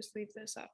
just leave this up.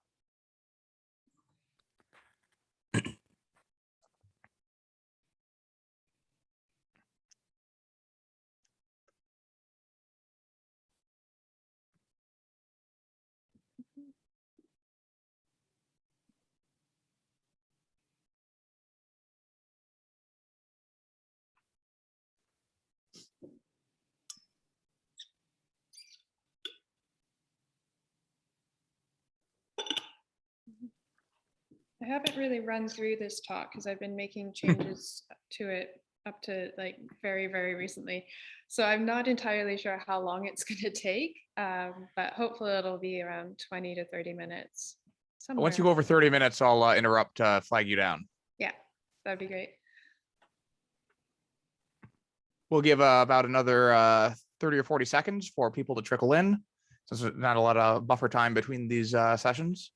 I haven't really run through this talk because I've been making changes to it up to like very, very recently. So I'm not entirely sure how long it's going to take, but hopefully it'll be around 20 to 30 minutes. Once you go over 30 minutes, I'll interrupt, flag you down. Yeah, that'd be great. We'll give about another 30 or 40 seconds for people to trickle in. So there's not a lot of buffer time between these sessions.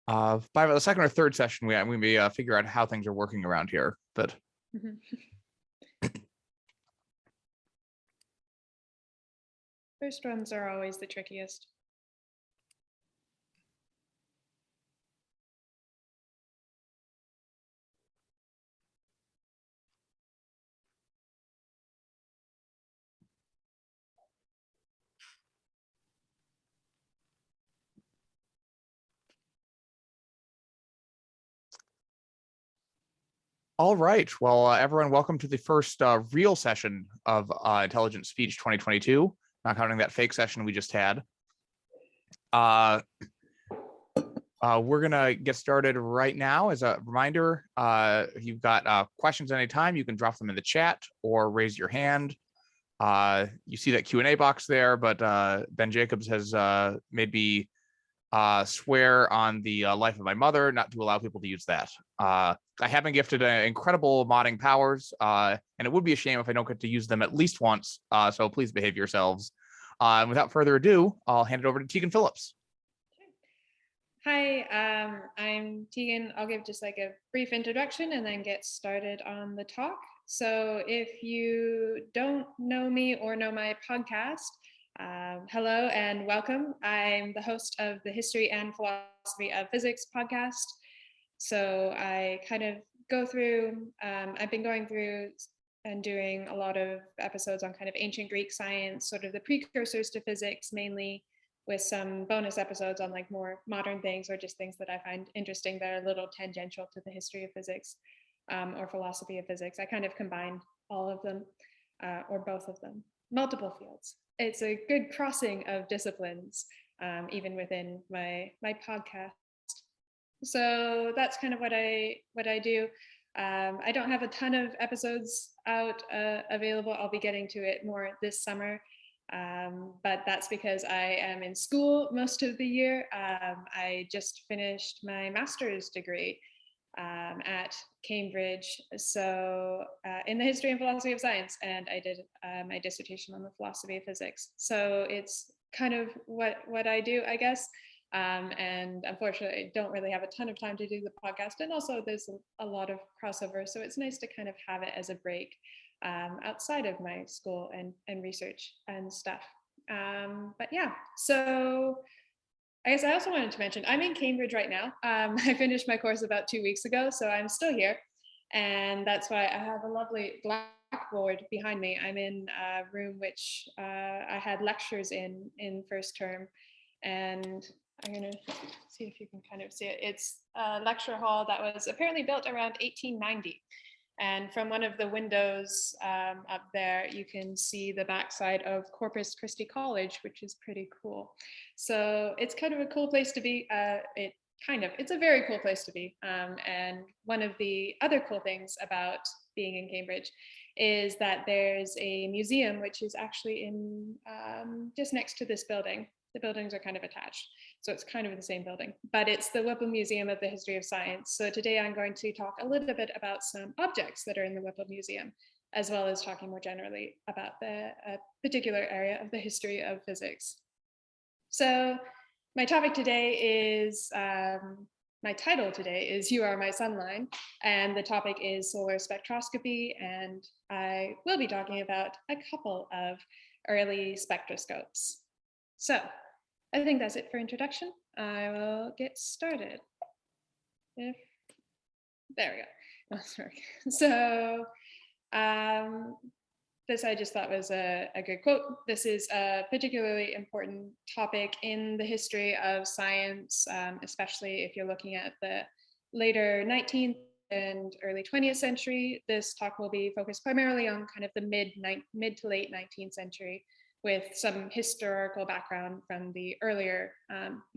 By the second or third session, we may figure out how things are working around here. But First ones are always the trickiest. all right, well, everyone, welcome to the first real session of Intelligent Speech 2022, not counting that fake session we just had. We're gonna get started right now. As a reminder, if you've got questions anytime, you can drop them in the chat or raise your hand. You see that Q&A box there, but Ben Jacobs has made me swear on the life of my mother not to allow people to use that. I have been gifted incredible modding powers, and it would be a shame if I don't get to use them at least once, so please behave yourselves. And without further ado, I'll hand it over to Teagan Phillips. Hi, I'm Teagan. I'll give just like a brief introduction and then get started on the talk. So if you don't know me or know my podcast, hello and welcome. I'm the host of the History and Philosophy of Physics podcast. So I kind of go through, I've been going through and doing a lot of episodes on kind of ancient Greek science, sort of the precursors to physics mainly, with some bonus episodes on like more modern things or just things that I find interesting that are a little tangential to the history of physics or philosophy of physics. I kind of combine all of them or both of them, multiple fields. It's a good crossing of disciplines, even within my podcast. So that's kind of what I do. I don't have a ton of episodes out available. I'll be getting to it more this summer. But that's because I am in school most of the year. I just finished my master's degree at Cambridge, so in the history and philosophy of science, and I did my dissertation on the philosophy of physics. So it's kind of what I do, I guess. And unfortunately, I don't really have a ton of time to do the podcast, and also there's a lot of crossover, so it's nice to kind of have it as a break outside of my school and research and stuff. But yeah, so I guess I also wanted to mention, I'm in Cambridge right now. I finished my course about 2 weeks ago, so I'm still here. And that's why I have a lovely blackboard behind me. I'm in a room which I had lectures in first term. And I'm gonna see if you can kind of see it. It's a lecture hall that was apparently built around 1890. And from one of the windows up there, you can see the backside of Corpus Christi College, which is pretty cool. So it's kind of a cool place to be. It's a very cool place to be. And one of the other cool things about being in Cambridge is that there's a museum, which is actually in just next to this building. The buildings are kind of attached, so it's kind of the same building, but it's the Whipple Museum of the History of Science. So today I'm going to talk a little bit about some objects that are in the Whipple Museum, as well as talking more generally about the particular area of the history of physics. So my topic today is, my title today is You Are My Sunline, and the topic is solar spectroscopy, and I will be talking about a couple of early spectroscopes. So I think that's it for introduction. I will get started. If there we go. Oh, sorry. So this I just thought was a good quote. This is a particularly important topic in the history of science, especially if you're looking at the later 19th and early 20th century. This talk will be focused primarily on kind of the mid to late 19th century, with some historical background from the earlier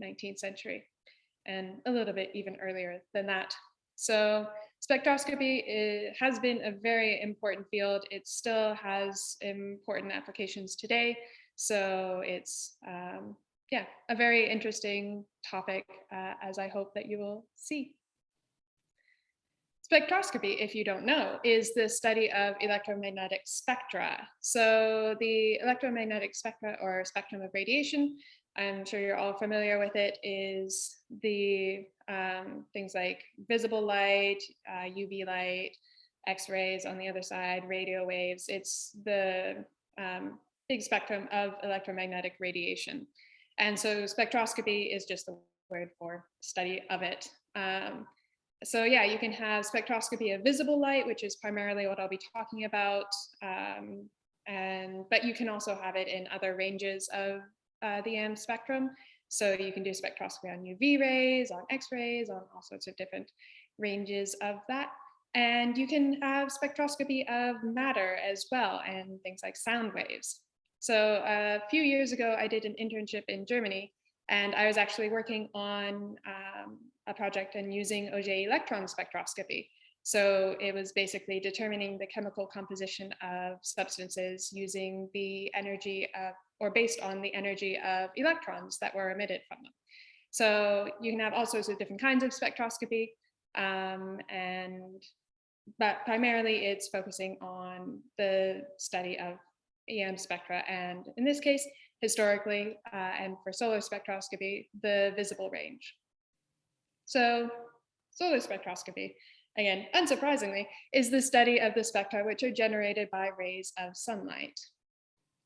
19th century and a little bit even earlier than that. So spectroscopy has been a very important field. It still has important applications today. So it's, yeah, a very interesting topic, as I hope that you will see. Spectroscopy, if you don't know, is the study of electromagnetic spectra. So the electromagnetic spectra, or spectrum of radiation, I'm sure you're all familiar with it, is the things like visible light, UV light, X-rays on the other side, radio waves. It's the big spectrum of electromagnetic radiation. And so spectroscopy is just the word for study of it. So yeah, you can have spectroscopy of visible light, which is primarily what I'll be talking about. But you can also have it in other ranges of the EM spectrum. So you can do spectroscopy on UV rays, on X-rays, on all sorts of different ranges of that. And you can have spectroscopy of matter as well, and things like sound waves. So a few years ago, I did an internship in Germany, and I was actually working on a project and using Auger electron spectroscopy. So it was basically determining the chemical composition of substances using the energy of, or based on the energy of electrons that were emitted from them. So you can have all sorts of different kinds of spectroscopy, but primarily it's focusing on the study of EM spectra, and in this case, historically, and for solar spectroscopy, the visible range. So solar spectroscopy, again, unsurprisingly, is the study of the spectra which are generated by rays of sunlight.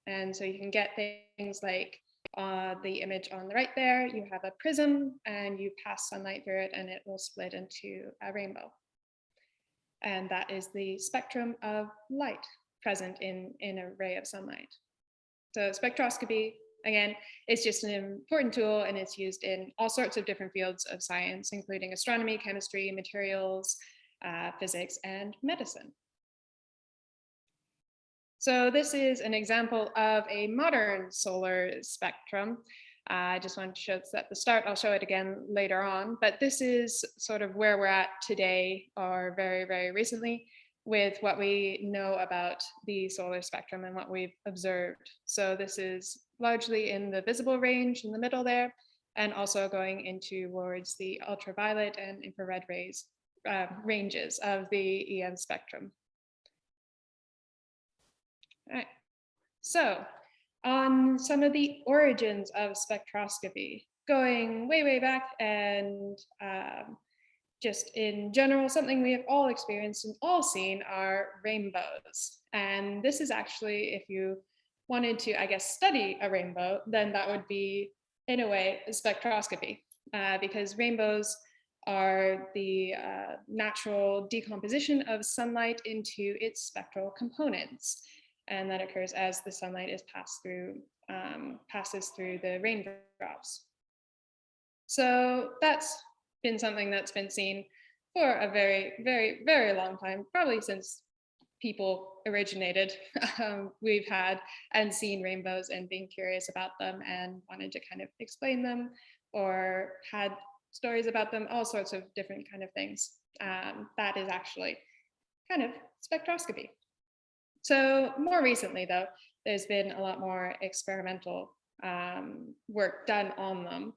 And so you can get things like the image on the right there, you have a prism and you pass sunlight through it and it will split into a rainbow. And that is the spectrum of light present in a ray of sunlight. So spectroscopy, again, is just an important tool, and it's used in all sorts of different fields of science, including astronomy, chemistry, materials, physics, and medicine. So this is an example of a modern solar spectrum. I just wanted to show this at the start. I'll show it again later on, but this is sort of where we're at today, or very, very recently, with what we know about the solar spectrum and what we've observed. So this is largely in the visible range in the middle there, and also going into towards the ultraviolet and infrared rays ranges of the EM spectrum. All right, so on some of the origins of spectroscopy, going way, way back, and just in general, something we have all experienced and all seen are rainbows. And this is actually, if you wanted to, I guess, study a rainbow, then that would be, in a way, a spectroscopy, because rainbows are the natural decomposition of sunlight into its spectral components. And that occurs as the sunlight is passes through the raindrops. So that's been something that's been seen for a very, very, very long time, probably since people originated. We've had and seen rainbows and been curious about them and wanted to kind of explain them, or had stories about them, all sorts of different kind of things. That is actually kind of spectroscopy. So more recently, though, there's been a lot more experimental work done on them.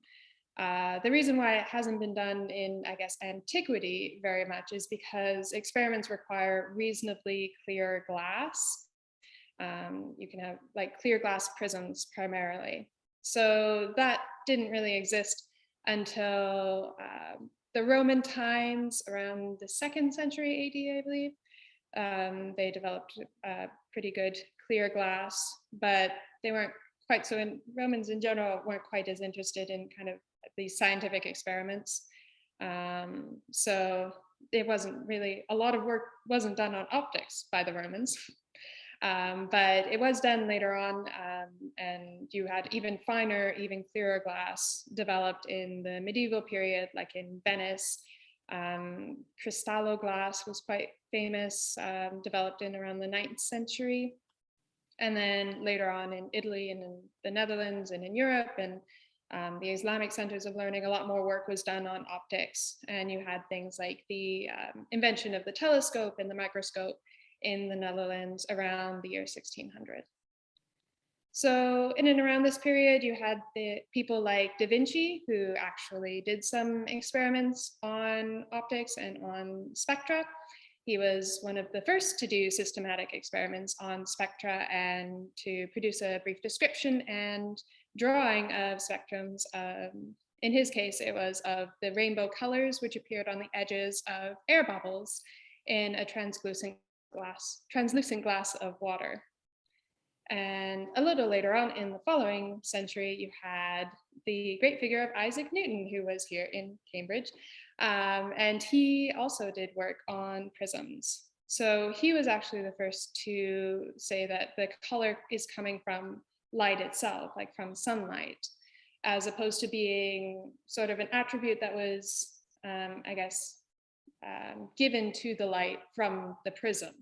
The reason why it hasn't been done in, I guess, antiquity very much is because experiments require reasonably clear glass. You can have like clear glass prisms primarily. So that didn't really exist until the Roman times, around the 2nd century AD, I believe. They developed pretty good clear glass, but they weren't quite so, in Romans in general weren't quite as interested in kind of these scientific experiments. So it wasn't really, a lot of work wasn't done on optics by the Romans. But it was done later on, and you had even finer, even clearer glass developed in the medieval period, like in Venice. Cristallo glass was quite famous, developed in around the 9th century. And then later on in Italy and in the Netherlands and in Europe and the Islamic centers of learning, a lot more work was done on optics. And you had things like the invention of the telescope and the microscope in the Netherlands around the year 1600. So in and around this period, you had the people like Da Vinci, who actually did some experiments on optics and on spectra. He was one of the first to do systematic experiments on spectra and to produce a brief description and drawing of spectrums. In his case, it was of the rainbow colors, which appeared on the edges of air bubbles in a translucent glass of water. And a little later on in the following century, you had the great figure of Isaac Newton, who was here in Cambridge. And he also did work on prisms. So he was actually the first to say that the color is coming from light itself, like from sunlight, as opposed to being sort of an attribute that was, given to the light from the prism.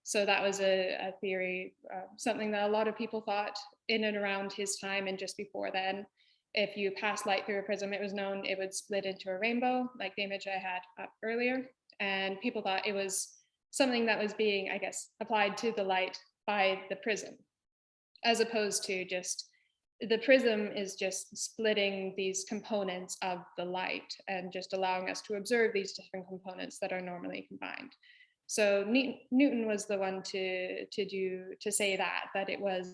So that was a theory, something that a lot of people thought in and around his time and just before then. If you pass light through a prism, it was known it would split into a rainbow, like the image I had up earlier. And people thought it was something that was being, applied to the light by the prism, as opposed to just the prism is just splitting these components of the light and just allowing us to observe these different components that are normally combined. So Newton was the one to say that it was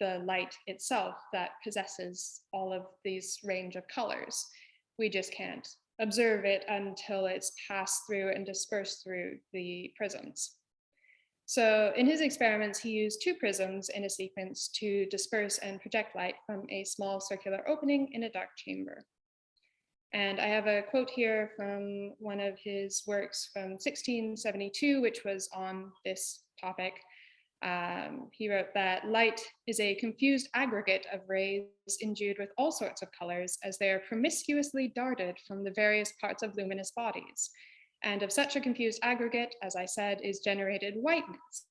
the light itself that possesses all of these range of colors. We just can't observe it until it's passed through and dispersed through the prisms. So in his experiments, he used 2 prisms in a sequence to disperse and project light from a small circular opening in a dark chamber. And I have a quote here from one of his works from 1672, which was on this topic. He wrote that light is a confused aggregate of rays endued with all sorts of colors as they are promiscuously darted from the various parts of luminous bodies. And of such a confused aggregate, as I said, is generated whiteness,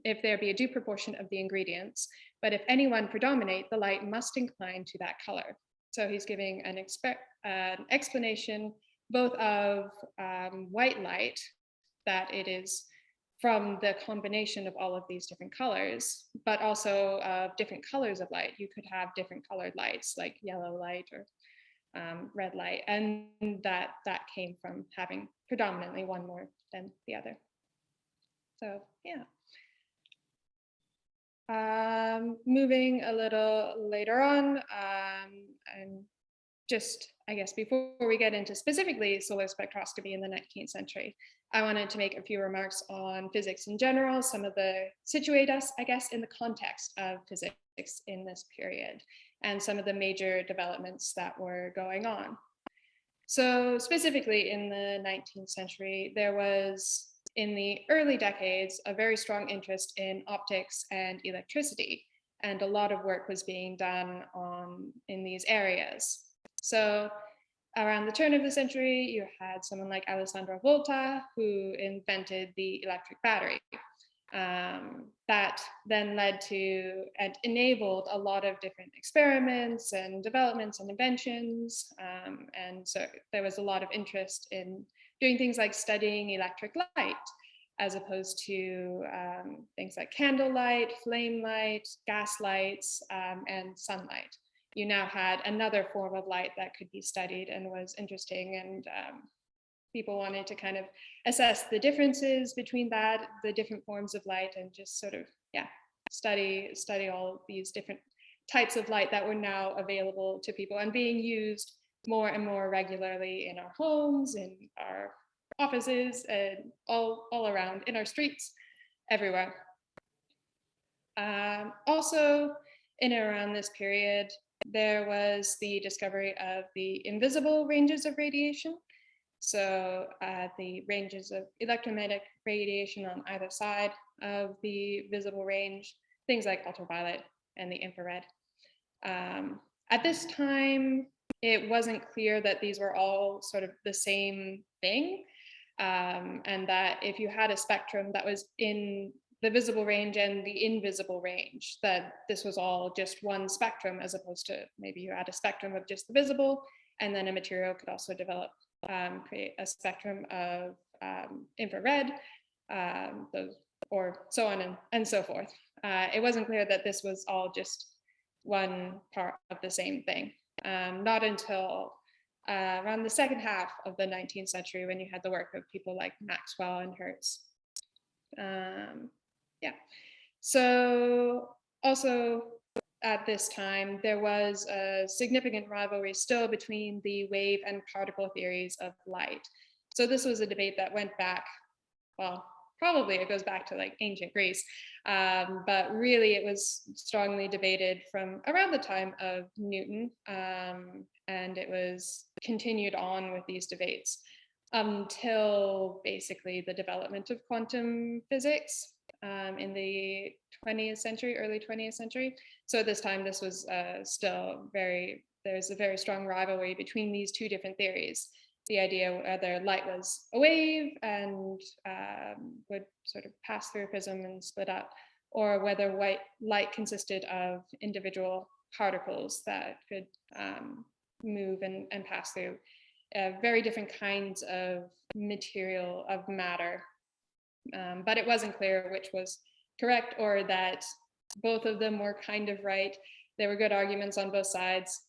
if there be a due proportion of the ingredients. But if any one predominate, the light must incline to that color. So he's giving an explanation both of white light, that it is from the combination of all of these different colors, but also of different colors of light. You could have different colored lights, like yellow light or red light, and that came from having predominantly one more than the other. So yeah. Moving a little later on, and just, before we get into specifically solar spectroscopy in the 19th century, I wanted to make a few remarks on physics in general, some of the situate us, in the context of physics in this period, and some of the major developments that were going on. So specifically in the 19th century, there was, in the early decades, a very strong interest in optics and electricity, and a lot of work was being done in these areas. So around the turn of the century, you had someone like Alessandro Volta, who invented the electric battery. That then led to and enabled a lot of different experiments and developments and inventions. And so there was a lot of interest in doing things like studying electric light, as opposed to things like candlelight, flame light, gas lights, and sunlight. You now had another form of light that could be studied and was interesting, and people wanted to kind of assess the differences between that, the different forms of light, and just sort of, study all these different types of light that were now available to people and being used more and more regularly in our homes, in our offices, and all around, in our streets, everywhere. Also, in and around this period, there was the discovery of the invisible ranges of radiation. So the ranges of electromagnetic radiation on either side of the visible range, things like ultraviolet and the infrared. At this time, it wasn't clear that these were all sort of the same thing, and that if you had a spectrum that was in the visible range and the invisible range, that this was all just one spectrum, as opposed to maybe you had a spectrum of just the visible, and then a material could also develop, create a spectrum of infrared, or so on and so forth. It wasn't clear that this was all just one part of the same thing. Not until around the second half of the 19th century, when you had the work of people like Maxwell and Hertz. Yeah. So also at this time, there was a significant rivalry still between the wave and particle theories of light. So this was a debate that went back, well, probably it goes back to like ancient Greece, but really it was strongly debated from around the time of Newton, and it was continued on with these debates until basically the development of quantum physics in the 20th century, early 20th century. So at this time, this was still there's a very strong rivalry between these two different theories. The idea whether light was a wave and would sort of pass through a prism and split up, or whether light consisted of individual particles that could move and pass through very different kinds of material, of matter. But it wasn't clear which was correct, or that both of them were kind of right. There were good arguments on both sides.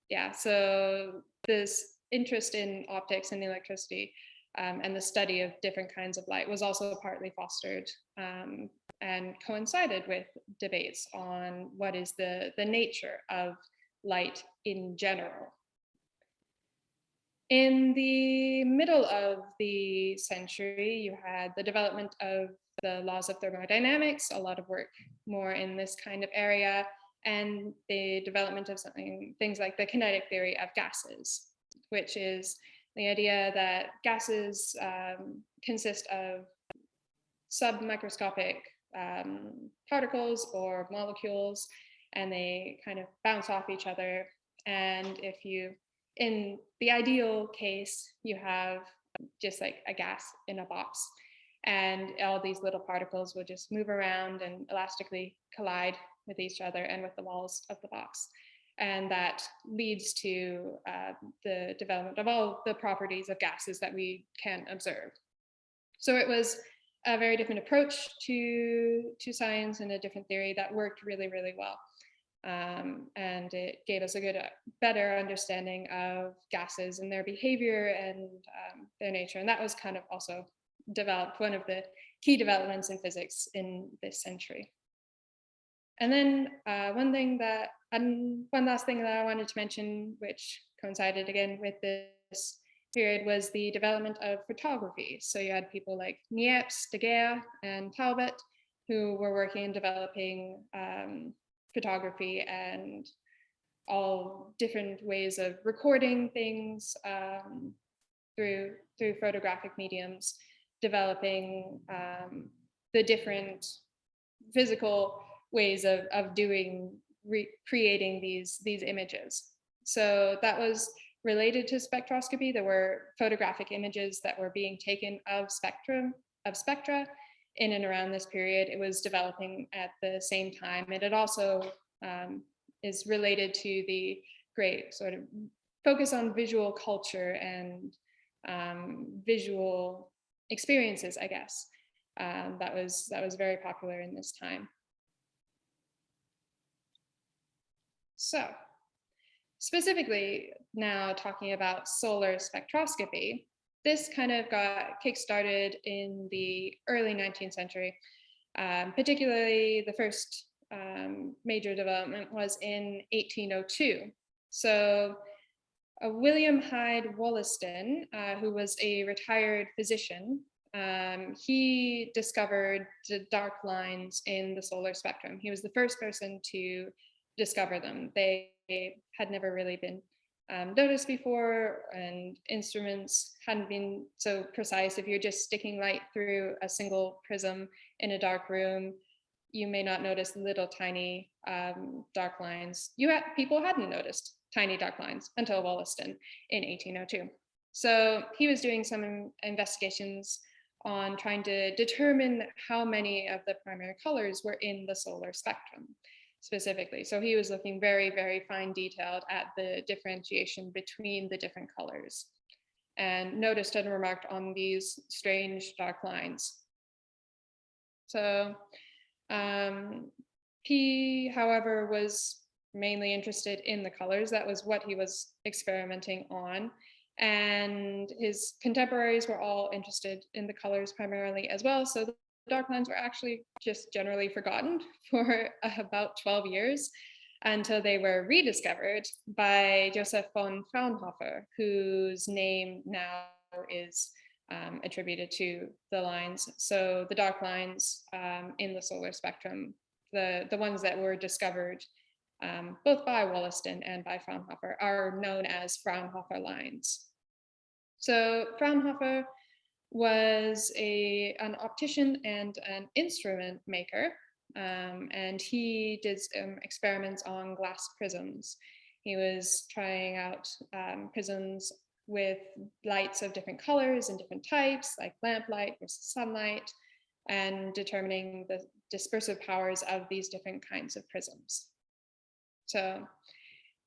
Yeah, so this interest in optics and electricity and the study of different kinds of light was also partly fostered and coincided with debates on what is the nature of light in general. In the middle of the century, you had the development of the laws of thermodynamics, a lot of work more in this kind of area, and the development of things like the kinetic theory of gases, which is the idea that gases consist of submicroscopic particles or molecules, and they kind of bounce off each other. And if you, in the ideal case, you have just like a gas in a box, and all these little particles will just move around and elastically collide with each other and with the walls of the box. And that leads to the development of all the properties of gases that we can observe. So it was a very different approach to science and a different theory that worked really, really well. And it gave us a better understanding of gases and their behavior and their nature. And that was kind of also developed, one of the key developments in physics in this century. And then one last thing that I wanted to mention, which coincided again with this period, was the development of photography. So you had people like Niepce, Daguerre, and Talbot, who were working in developing photography and all different ways of recording things through photographic mediums, developing the different physical ways of creating these images. So that was related to spectroscopy. There were photographic images that were being taken of spectra in and around this period. It was developing at the same time. And it also is related to the great sort of focus on visual culture and visual experiences, I guess. That was very popular in this time. So specifically now talking about solar spectroscopy, this kind of got kickstarted in the early 19th century. Particularly the first major development was in 1802. So William Hyde Wollaston, who was a retired physician, he discovered the dark lines in the solar spectrum. He was the first person to discover them. They had never really been noticed before, and instruments hadn't been so precise. If you're just sticking light through a single prism in a dark room, you may not notice little tiny dark lines. People hadn't noticed tiny dark lines until Wollaston in 1802. So he was doing some investigations on trying to determine how many of the primary colors were in the solar spectrum specifically. So he was looking very, very fine detailed at the differentiation between the different colors, and noticed and remarked on these strange dark lines. So he, however, was mainly interested in the colors. That was what he was experimenting on. And his contemporaries were all interested in the colors primarily as well. So the dark lines were actually just generally forgotten for about 12 years until they were rediscovered by Joseph von Fraunhofer, whose name now is attributed to the lines. So the dark lines in the solar spectrum, the ones that were discovered both by Wollaston and by Fraunhofer, are known as Fraunhofer lines. So Fraunhofer was an optician and an instrument maker, and he did experiments on glass prisms. He was trying out prisms with lights of different colors and different types, like lamplight versus sunlight, and determining the dispersive powers of these different kinds of prisms. So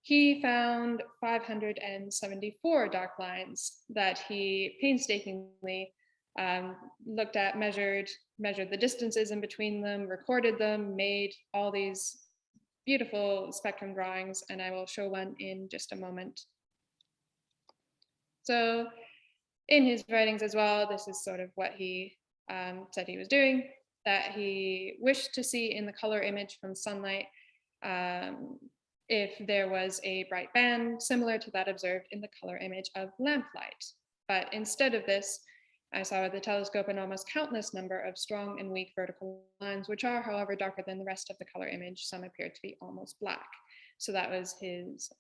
he found 574 dark lines that he painstakingly looked at, measured the distances in between them, recorded them, made all these beautiful spectrum drawings, and I will show one in just a moment. So in his writings as well, this is sort of what he said he was doing, that he wished to see in the color image from sunlight if there was a bright band similar to that observed in the color image of lamplight. But instead of this, I saw with the telescope an almost countless number of strong and weak vertical lines, which are, however, darker than the rest of the color image. Some appeared to be almost black. So that was his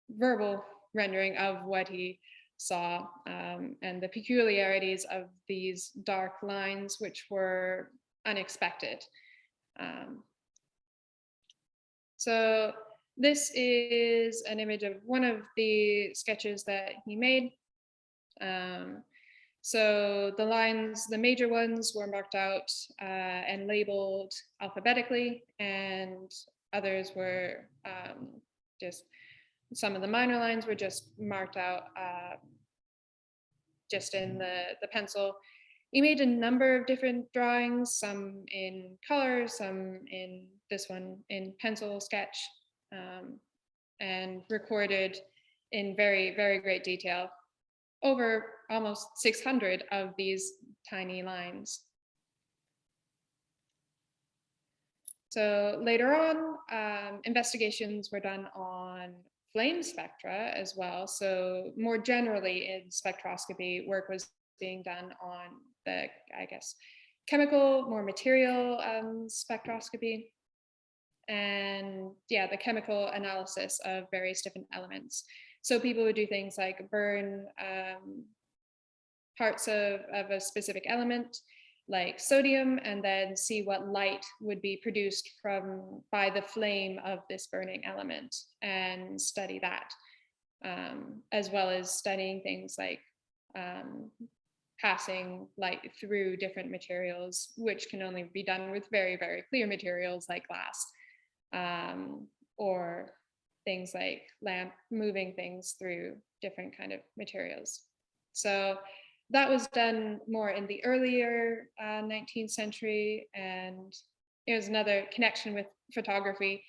verbal rendering of what he saw, and the peculiarities of these dark lines, which were unexpected. So this is an image of one of the sketches that he made. So the lines, the major ones, were marked out and labeled alphabetically, and others were just, some of the minor lines were just marked out just in the pencil. He made a number of different drawings, some in color, some in this one in pencil sketch, and recorded in very, very great detail over almost 600 of these tiny lines. So later on, investigations were done on flame spectra as well. So more generally in spectroscopy, work was being done on the, I guess, chemical, more material spectroscopy. And yeah, the chemical analysis of various different elements. So people would do things like burn parts of a specific element, like sodium, and then see what light would be produced by the flame of this burning element, and study that, as well as studying things like passing light through different materials, which can only be done with very, very clear materials like glass, or things like moving things through different kind of materials. So that was done more in the earlier 19th century, and it was another connection with photography.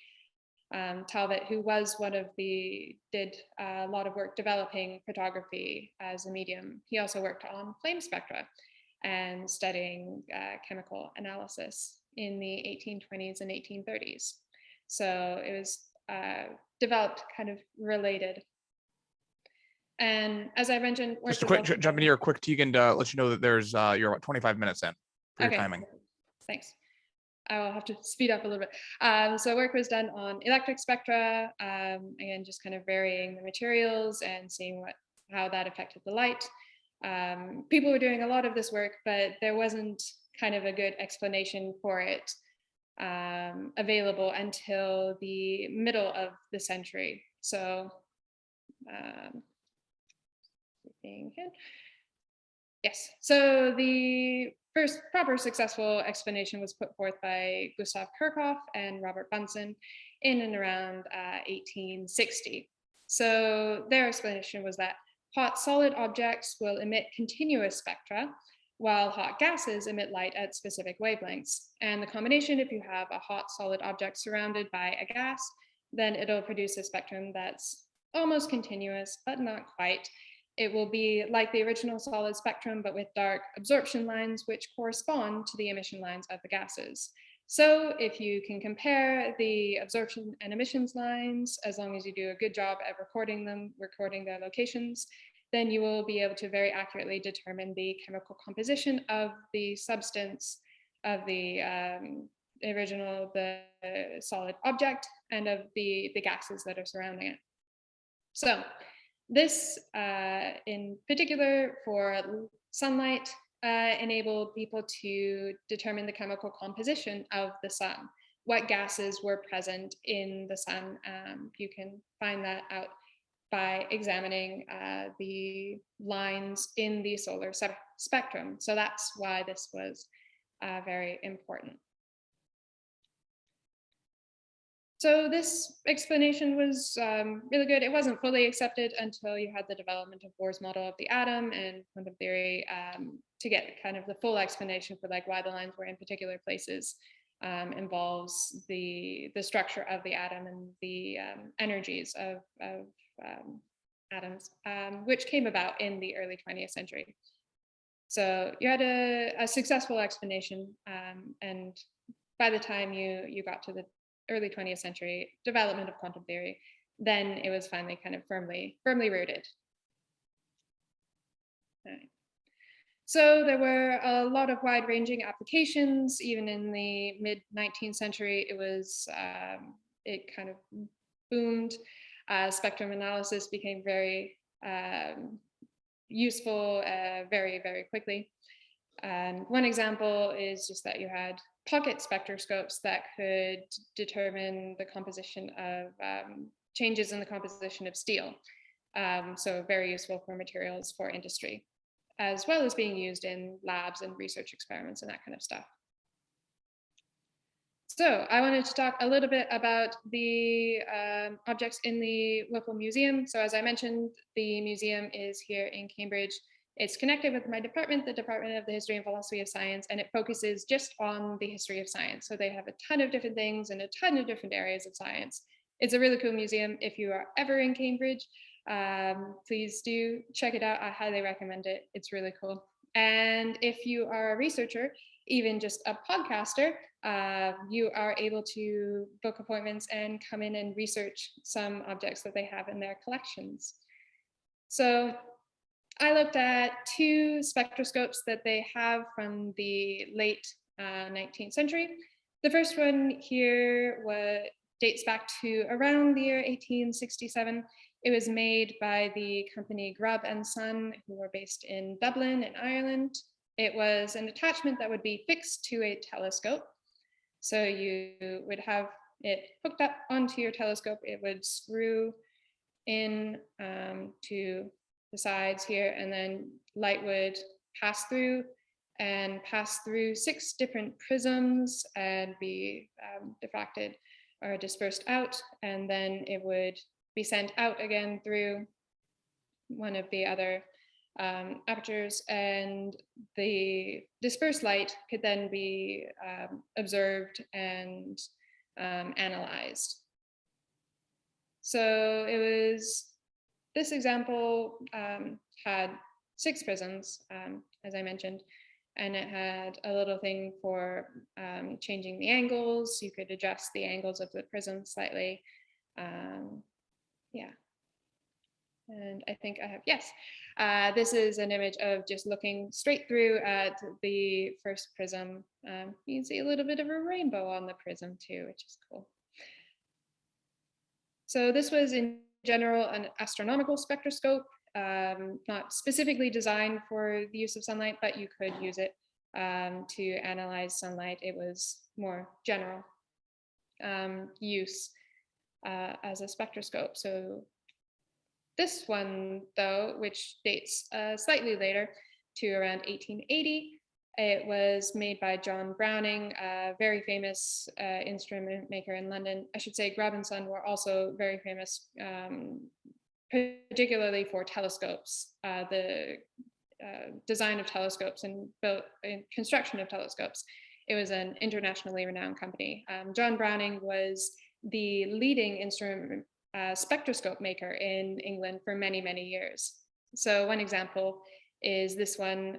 Talbot, who was did a lot of work developing photography as a medium. He also worked on flame spectra and studying chemical analysis in the 1820s and 1830s. So it was developed kind of related. And as I mentioned, work Just a was quick also jump in here, quick Teagan, to let you know that there's you're about 25 minutes in for your okay, timing. thanks. I will have to speed up a little bit. So work was done on electric spectra, again, just kind of varying the materials and seeing how that affected the light. People were doing a lot of this work, but there wasn't kind of a good explanation for it available until the middle of the century. So, yes, so the first proper successful explanation was put forth by Gustav Kirchhoff and Robert Bunsen in and around 1860. So their explanation was that hot solid objects will emit continuous spectra, while hot gases emit light at specific wavelengths. And the combination, if you have a hot solid object surrounded by a gas, then it'll produce a spectrum that's almost continuous, but not quite. It will be like the original solid spectrum, but with dark absorption lines, which correspond to the emission lines of the gases. So if you can compare the absorption and emissions lines, as long as you do a good job at recording them, recording their locations, then you will be able to very accurately determine the chemical composition of the substance of the original, the solid object, and of the gases that are surrounding it. So this, in particular for sunlight, enabled people to determine the chemical composition of the sun, what gases were present in the sun. You can find that out by examining the lines in the solar spectrum. So that's why this was very important. So this explanation was really good. It wasn't fully accepted until you had the development of Bohr's model of the atom and quantum theory to get kind of the full explanation for like why the lines were in particular places. Involves the structure of the atom and the energies of atoms, which came about in the early 20th century. So you had a successful explanation, and by the time you got to the early 20th century development of quantum theory, then it was finally kind of firmly rooted. Right. So there were a lot of wide-ranging applications. Even in the mid-19th century, it kind of boomed. Spectrum analysis became very useful very, very quickly. And one example is just that you had pocket spectroscopes that could determine the composition of changes in the composition of steel. So very useful for materials for industry, as well as being used in labs and research experiments and that kind of stuff. So I wanted to talk a little bit about the objects in the Whipple Museum. So as I mentioned, the museum is here in Cambridge. It's connected with my department, the Department of the History and Philosophy of Science, and it focuses just on the history of science. So they have a ton of different things and a ton of different areas of science. It's a really cool museum. If you are ever in Cambridge, please do check it out. I highly recommend it. It's really cool. And if you are a researcher, even just a podcaster, you are able to book appointments and come in and research some objects that they have in their collections. So I looked at two spectroscopes that they have from the late 19th century. The first one here dates back to around the year 1867. It was made by the company Grubb and Son, who were based in Dublin in Ireland. It was an attachment that would be fixed to a telescope. So you would have it hooked up onto your telescope. It would screw in to the sides here, and then light would pass through 6 different prisms and be diffracted or dispersed out, and then it would be sent out again through one of the other apertures, and the dispersed light could then be observed and analyzed. So this example had 6 prisms, as I mentioned, and it had a little thing for changing the angles. You could adjust the angles of the prism slightly. Yeah. And I think I have, yes. This is an image of just looking straight through at the first prism. You can see a little bit of a rainbow on the prism too, which is cool. So this was in general an astronomical spectroscope, not specifically designed for the use of sunlight, but you could use it to analyze sunlight. It was more general use as a spectroscope. So this one, though, which dates slightly later to around 1880, it was made by John Browning, a very famous instrument maker in London. I should say Grab and Son were also very famous, particularly for telescopes, the design of telescopes and construction of telescopes. It was an internationally renowned company. John Browning was the leading instrument spectroscope maker in England for many, many years. So one example is this one,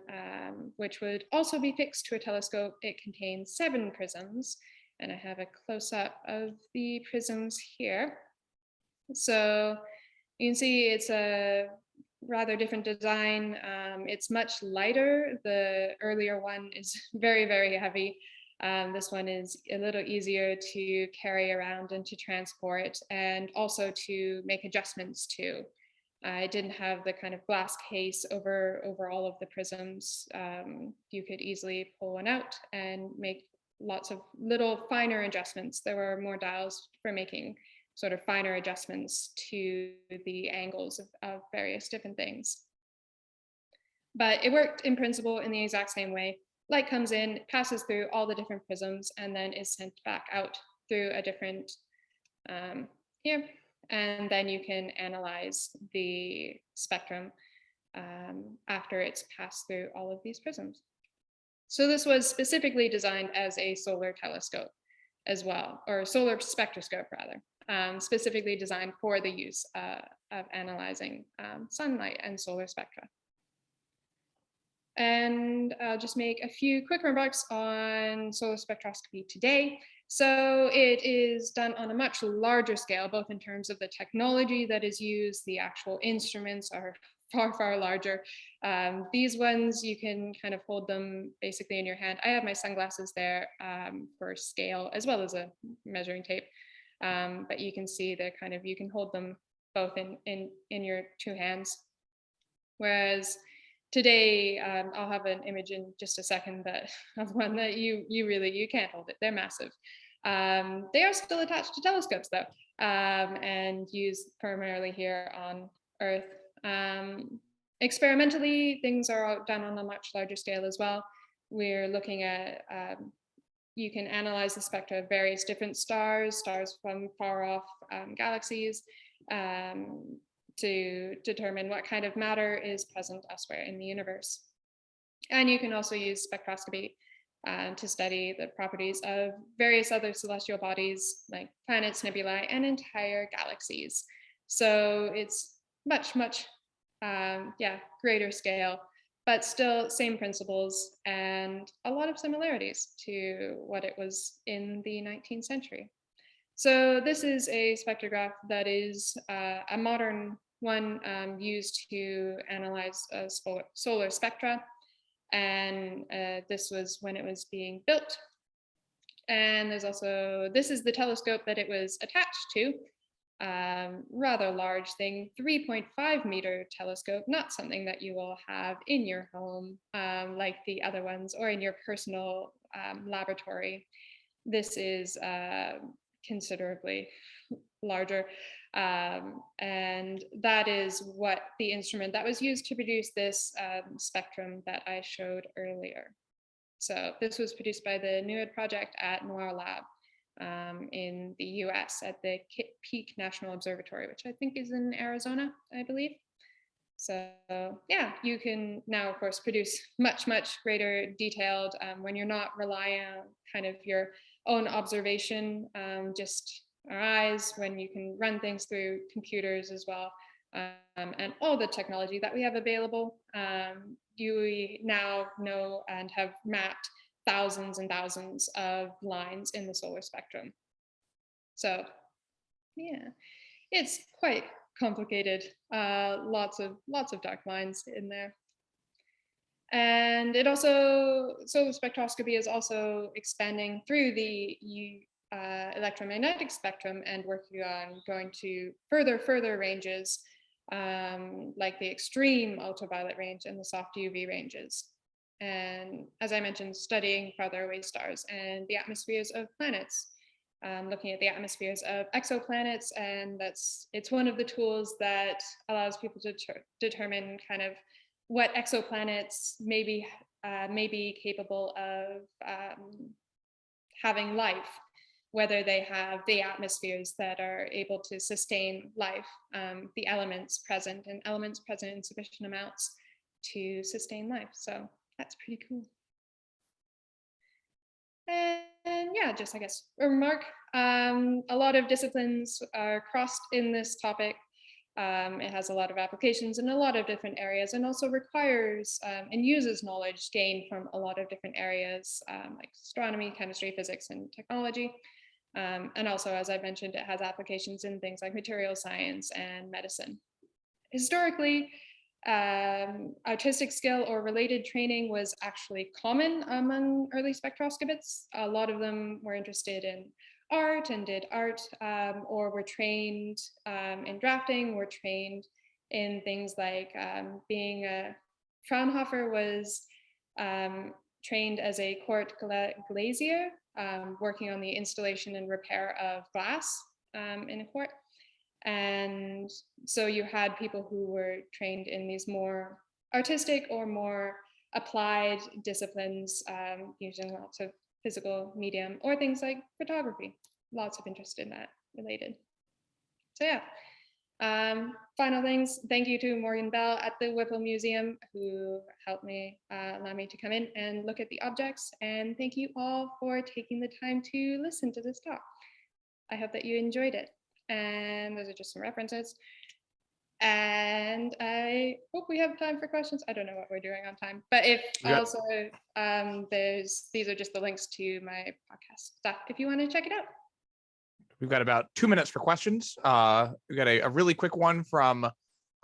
which would also be fixed to a telescope. It contains 7 prisms, and I have a close-up of the prisms here. So you can see it's a rather different design. It's much lighter. The earlier one is very, very heavy. This one is a little easier to carry around and to transport, and also to make adjustments to. It didn't have the kind of glass case over all of the prisms. You could easily pull one out and make lots of little finer adjustments. There were more dials for making sort of finer adjustments to the angles of various different things. But it worked in principle in the exact same way. Light comes in, passes through all the different prisms, and then is sent back out through a different here. And then you can analyze the spectrum after it's passed through all of these prisms. So this was specifically designed as a solar telescope as well, or solar spectroscope rather, specifically designed for the use of analyzing sunlight and solar spectra. And I'll just make a few quick remarks on solar spectroscopy today. So it is done on a much larger scale, both in terms of the technology that is used. The actual instruments are far, far larger. These ones, you can kind of hold them basically in your hand. I have my sunglasses there for scale, as well as a measuring tape. But you can see they're kind of, you can hold them both in your 2 hands. Whereas today, I'll have an image in just a second of one that you can't hold it. They're massive. They are still attached to telescopes though, and used primarily here on Earth. Experimentally, things are done on a much larger scale as well. We're looking at, you can analyze the spectra of various different stars from far off galaxies, to determine what kind of matter is present elsewhere in the universe. And you can also use spectroscopy to study the properties of various other celestial bodies like planets, nebulae, and entire galaxies. So it's much, much, greater scale, but still same principles and a lot of similarities to what it was in the 19th century. So this is a spectrograph that is a modern one used to analyze solar spectra. And this was when it was being built. And there's also, this is the telescope that it was attached to. Rather large thing, 3.5 meter telescope, not something that you will have in your home like the other ones, or in your personal laboratory. This is considerably larger. And that is what the instrument that was used to produce this spectrum that I showed earlier. So this was produced by the NUID project at NOIR Lab in the US at the Peak National Observatory, which I think is in Arizona, I believe. So yeah, you can now, of course, produce much, much greater detailed when you're not relying on kind of your own observation, just our eyes, when you can run things through computers as well, and all the technology that we have available. You now know and have mapped thousands and thousands of lines in the solar spectrum. So yeah, it's quite complicated, lots of dark lines in there. And it also, solar spectroscopy is also expanding through the electromagnetic spectrum and working on going to further ranges, like the extreme ultraviolet range and the soft UV ranges. And as I mentioned, studying farther away stars and the atmospheres of planets, looking at the atmospheres of exoplanets, and it's one of the tools that allows people to determine kind of what exoplanets may be capable of having life, whether they have the atmospheres that are able to sustain life, the elements present in sufficient amounts to sustain life. So that's pretty cool. And yeah, just I guess a remark. A lot of disciplines are crossed in this topic. It has a lot of applications in a lot of different areas, and also requires and uses knowledge gained from a lot of different areas, like astronomy, chemistry, physics, and technology. And also, as I mentioned, it has applications in things like material science and medicine. Historically, artistic skill or related training was actually common among early spectroscopists. A lot of them were interested in art and did art, or were trained in drafting, were trained in things like being a Fraunhofer was trained as a court glazier, working on the installation and repair of glass in a court. And so you had people who were trained in these more artistic or more applied disciplines, using lots of physical medium, or things like photography. Lots of interest in that related. So yeah. Final things, thank you to Morgan Bell at the Whipple Museum, who helped me, allow me to come in and look at the objects. And thank you all for taking the time to listen to this talk. I hope that you enjoyed it. And those are just some references. And I hope we have time for questions. I don't know what we're doing on time, but if also these are just the links to my podcast stuff if you want to check it out. We've got about 2 minutes for questions. We've got a really quick one from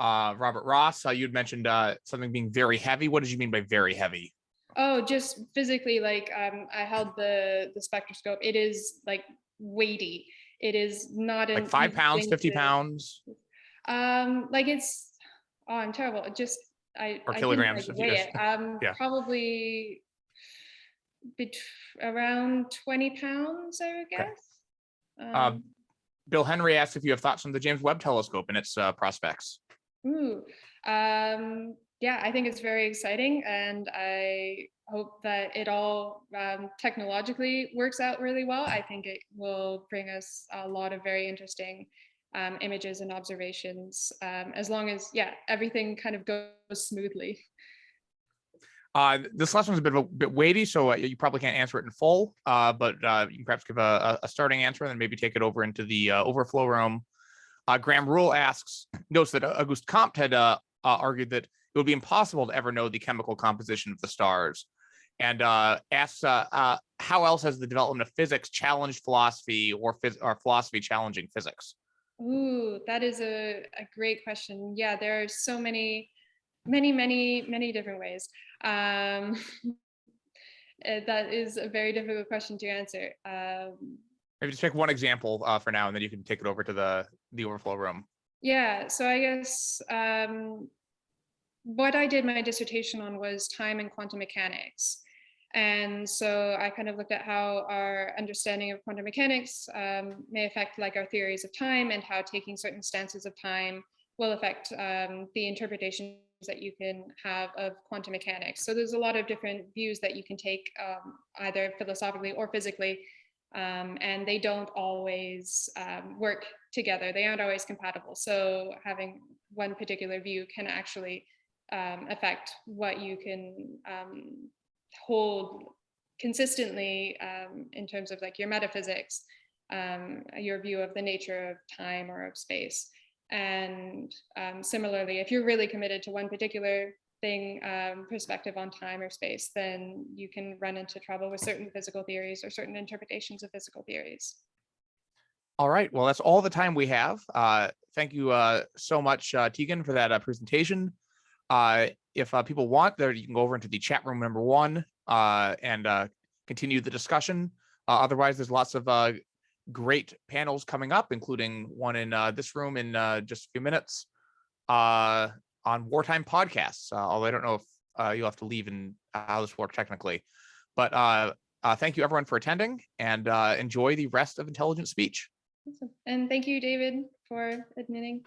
Robert Ross. You'd mentioned something being very heavy. What did you mean by very heavy? Oh, just physically, like I held the spectroscope. It is like weighty. It is not like 5 pounds, 50 pounds. Like it's, oh, I'm terrible. Just or kilograms. Weigh it. Yeah. Probably around 20 pounds, I would guess. Bill Henry asked if you have thoughts on the James Webb Telescope and its prospects. Yeah, I think it's very exciting, and I hope that it all technologically works out really well. I think it will bring us a lot of very interesting images and observations, as long as, yeah, everything kind of goes smoothly. This last one's a bit weighty, so you probably can't answer it in full, but you can perhaps give a starting answer and then maybe take it over into the overflow room. Graham Rule notes that Auguste Comte had argued that it would be impossible to ever know the chemical composition of the stars, and asks how else has the development of physics challenged philosophy, or philosophy challenging physics? Ooh, that is a great question. Yeah, there are so many different ways. That is a very difficult question to answer. Maybe just pick one example for now, and then you can take it over to the overflow room. Yeah, so I guess what I did my dissertation on was time and quantum mechanics. And so I kind of looked at how our understanding of quantum mechanics may affect like our theories of time, and how taking certain stances of time will affect the interpretations that you can have of quantum mechanics. So there's a lot of different views that you can take, either philosophically or physically, and they don't always work together. They aren't always compatible. So having one particular view can actually affect what you can hold consistently in terms of like your metaphysics, your view of the nature of time or of space. And similarly, if you're really committed to one particular thing, perspective on time or space, then you can run into trouble with certain physical theories or certain interpretations of physical theories. All right. Well, that's all the time we have. Thank you so much, Teagan, for that presentation. If people want, there you can go over into the chat room number 1 and continue the discussion. Otherwise, there's lots of great panels coming up, including one in this room in just a few minutes on wartime podcasts. Although I don't know if you'll have to leave and how this works technically. But thank you everyone for attending, and enjoy the rest of Intelligent Speech. Awesome. And thank you, David, for admitting.